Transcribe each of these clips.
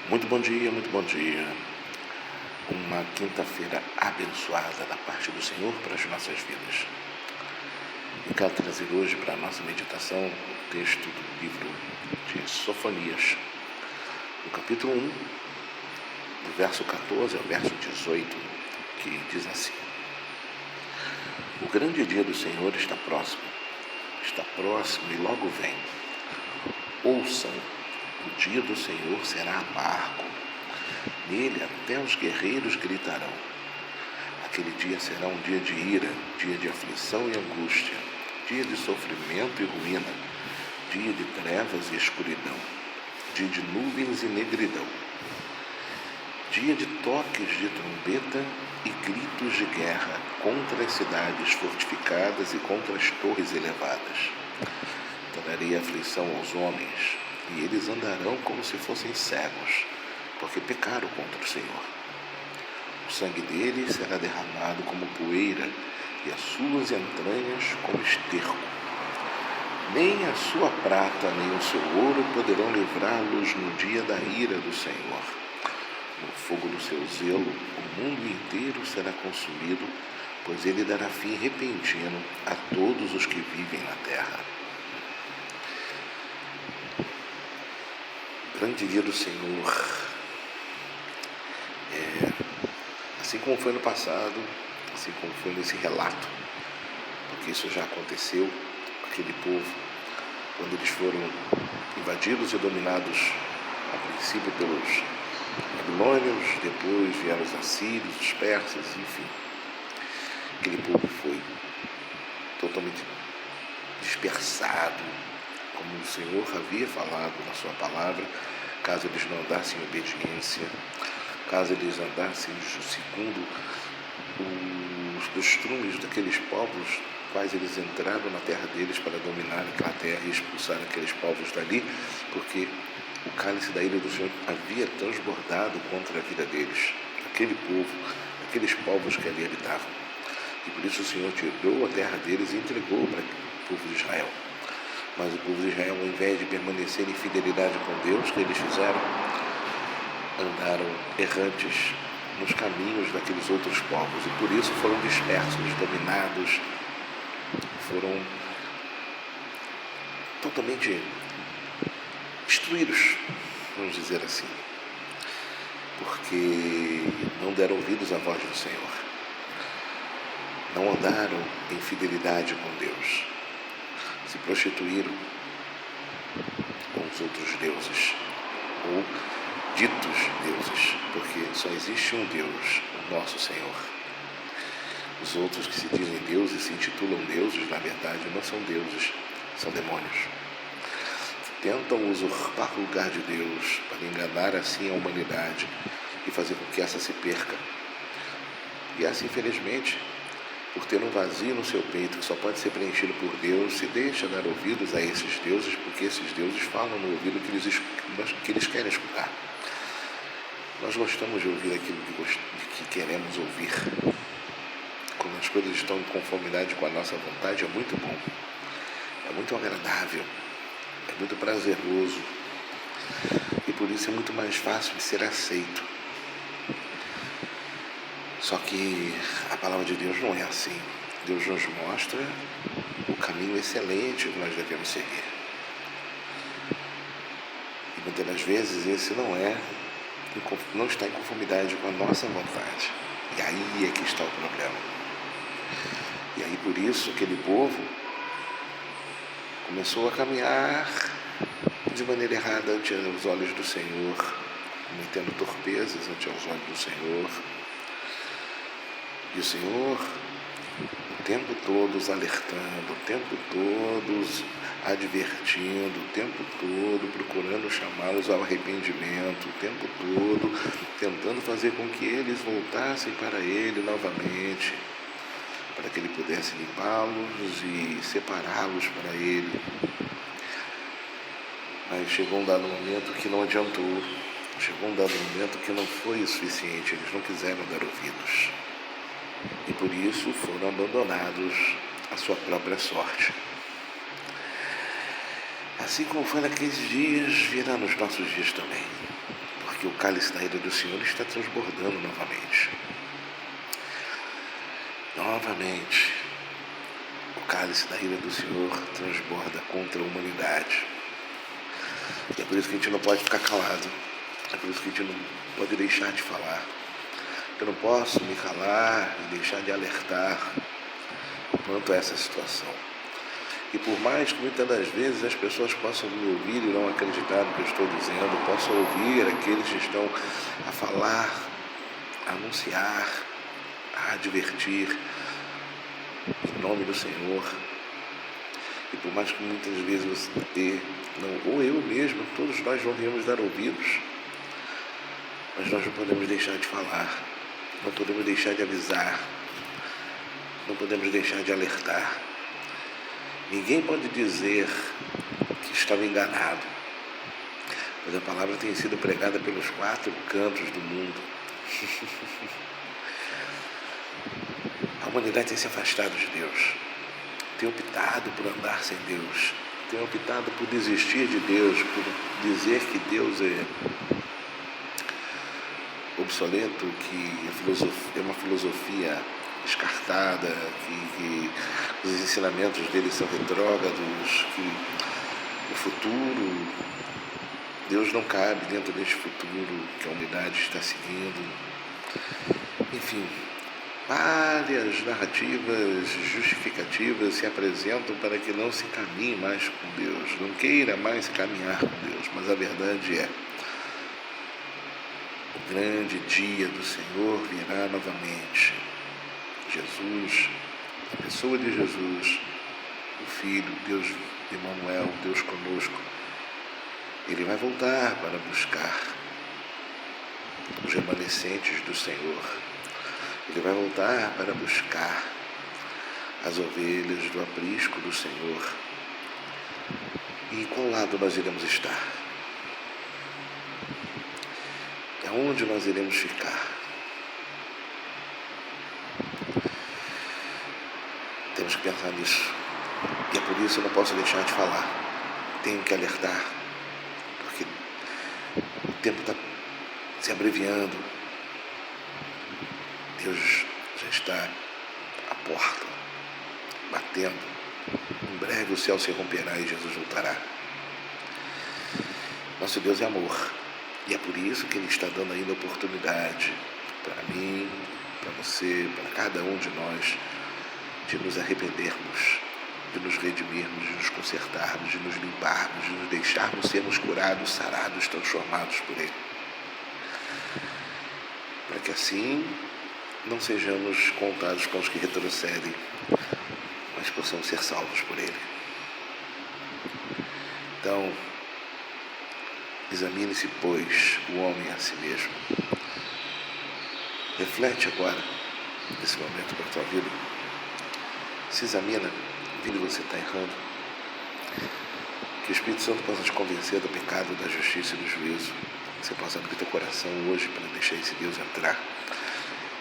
Muito bom dia, muito bom dia. Uma quinta-feira abençoada da parte do Senhor para as nossas vidas. E quero trazer hoje para a nossa meditação o texto do livro de Sofonias, no capítulo 1, do verso 14 ao verso 18, que diz assim: O grande dia do Senhor está próximo e logo vem. Ouçam, o dia do Senhor será amargo. Nele até os guerreiros gritarão. Aquele dia será um dia de ira, dia de aflição e angústia, dia de sofrimento e ruína, dia de trevas e escuridão, dia de nuvens e negridão, dia de toques de trombeta e gritos de guerra contra as cidades fortificadas e contra as torres elevadas. Trarei aflição aos homens, e eles andarão como se fossem cegos, porque pecaram contra o Senhor. O sangue deles será derramado como poeira, e as suas entranhas como esterco. Nem a sua prata nem o seu ouro poderão livrá-los no dia da ira do Senhor. No fogo do seu zelo, o mundo inteiro será consumido, pois ele dará fim repentino a todos os que vivem na terra. Grande dia do Senhor. Assim como foi no passado, assim como foi nesse relato, porque isso já aconteceu, aquele povo, quando eles foram invadidos e dominados a princípio pelos babilônios, depois vieram os assírios, os persas, enfim. Aquele povo foi totalmente dispersado, como o Senhor havia falado na sua palavra, caso eles não andassem em obediência, caso eles andassem segundo os costumes daqueles povos, quais eles entraram na terra deles para dominar aquela terra e expulsar aqueles povos dali, porque o cálice da ira do Senhor havia transbordado contra a vida deles, aquele povo, aqueles povos que ali habitavam. E por isso o Senhor tirou a terra deles e entregou para o povo de Israel. Mas o povo de Israel, ao invés de permanecer em fidelidade com Deus, o que eles fizeram? Andaram errantes nos caminhos daqueles outros povos, e por isso foram dispersos, dominados, foram totalmente destruídos, vamos dizer assim, porque não deram ouvidos à voz do Senhor, não andaram em fidelidade com Deus, se prostituíram com os outros deuses, ou ditos deuses, porque só existe um Deus, o nosso Senhor. Os outros que se dizem deuses, se intitulam deuses, na verdade não são deuses, são demônios. Tentam usurpar o lugar de Deus para enganar assim a humanidade e fazer com que essa se perca. E essa, infelizmente, por ter um vazio no seu peito que só pode ser preenchido por Deus, se deixa dar ouvidos a esses deuses, porque esses deuses falam no ouvido que eles querem escutar. Nós gostamos de ouvir aquilo que queremos ouvir. Quando as coisas estão em conformidade com a nossa vontade, é muito bom, é muito agradável, é muito prazeroso, e por isso é muito mais fácil de ser aceito. Só que a palavra de Deus não é assim. Deus nos mostra o caminho excelente que nós devemos seguir. E muitas das vezes esse não está em conformidade com a nossa vontade. E aí é que está o problema. E aí por isso aquele povo começou a caminhar de maneira errada ante os olhos do Senhor, cometendo torpezas ante os olhos do Senhor. E o Senhor, o tempo todo os alertando, o tempo todo os advertindo, o tempo todo procurando chamá-los ao arrependimento, o tempo todo tentando fazer com que eles voltassem para Ele novamente, para que Ele pudesse limpá-los e separá-los para Ele. Mas chegou um dado momento que não adiantou, chegou um dado momento que não foi o suficiente, eles não quiseram dar ouvidos. E por isso foram abandonados à sua própria sorte. Assim como foi naqueles dias, virá nos nossos dias também. porque o cálice da ira do Senhor está transbordando novamente. Novamente, o cálice da ira do Senhor transborda contra a humanidade. E é por isso que a gente não pode ficar calado. É por isso que a gente não pode deixar de falar. Eu não posso me calar e deixar de alertar quanto a essa situação. E por mais que muitas das vezes as pessoas possam me ouvir e não acreditar no que eu estou dizendo, possam ouvir aqueles que estão a falar, a anunciar, a advertir em nome do Senhor. E por mais que muitas vezes você ou eu mesmo, todos nós não devemos dar ouvidos, mas nós não podemos deixar de falar, não podemos deixar de avisar, não podemos deixar de alertar. Ninguém pode dizer que estava enganado, pois a palavra tem sido pregada pelos 4 cantos do mundo. A humanidade tem se afastado de Deus, tem optado por andar sem Deus, tem optado por desistir de Deus, por dizer que Deus é obsoleto, que é uma filosofia descartada, que os ensinamentos dele são retrógrados, que o futuro, Deus não cabe dentro deste futuro que a humanidade está seguindo. Enfim, várias narrativas justificativas se apresentam para que não se caminhe mais com Deus, não queira mais caminhar com Deus, mas a verdade é: o grande dia do Senhor virá novamente. Jesus, a pessoa de Jesus, o Filho, Deus Emmanuel, Deus conosco, ele vai voltar para buscar os remanescentes do Senhor. Ele vai voltar para buscar as ovelhas do aprisco do Senhor. E em qual lado nós iremos estar? Aonde nós iremos ficar? Temos que pensar nisso. E é por isso que eu não posso deixar de falar. Tenho que alertar, porque o tempo está se abreviando. Deus já está à porta, batendo. Em breve o céu se romperá e Jesus voltará. Nosso Deus é amor. E é por isso que Ele está dando ainda oportunidade para mim, para você, para cada um de nós, de nos arrependermos, de nos redimirmos, de nos consertarmos, de nos limparmos, de nos deixarmos sermos curados, sarados, transformados por Ele. Para que assim não sejamos contados com os que retrocedem, mas possamos ser salvos por Ele. Então, examine-se, pois, o homem a si mesmo. Reflete agora, nesse momento para a tua vida. Se examina, vê que você está errando. Que o Espírito Santo possa te convencer do pecado, da justiça e do juízo. Que você possa abrir teu coração hoje para deixar esse Deus entrar.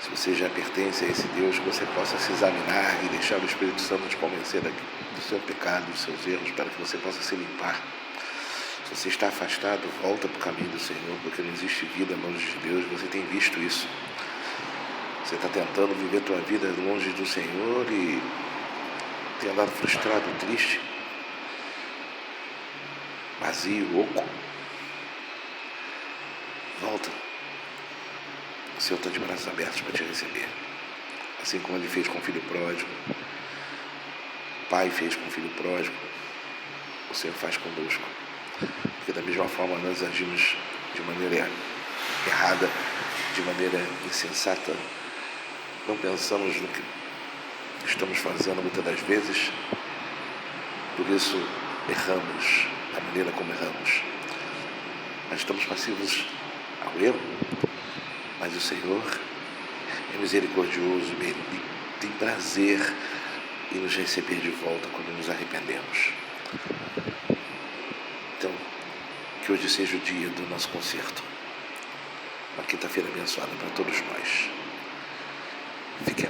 Se você já pertence a esse Deus, que você possa se examinar e deixar o Espírito Santo te convencer do seu pecado, dos seus erros, para que você possa se limpar. Se você está afastado, volta para o caminho do Senhor, porque não existe vida longe de Deus. Você tem visto isso. Você está tentando viver a tua vida longe do Senhor e tem andado frustrado, triste, vazio, oco. Volta. O Senhor está de braços abertos para te receber. Assim como Ele fez com o filho pródigo, o Pai fez com o filho pródigo, o Senhor faz conosco. Porque da mesma forma nós agimos de maneira errada, de maneira insensata, não pensamos no que estamos fazendo muitas das vezes, por isso erramos da maneira como erramos. Mas estamos passivos ao erro, mas o Senhor é misericordioso, Ele tem prazer em nos receber de volta quando nos arrependemos. Então, que hoje seja o dia do nosso concerto, uma quinta-feira abençoada para todos nós. Fique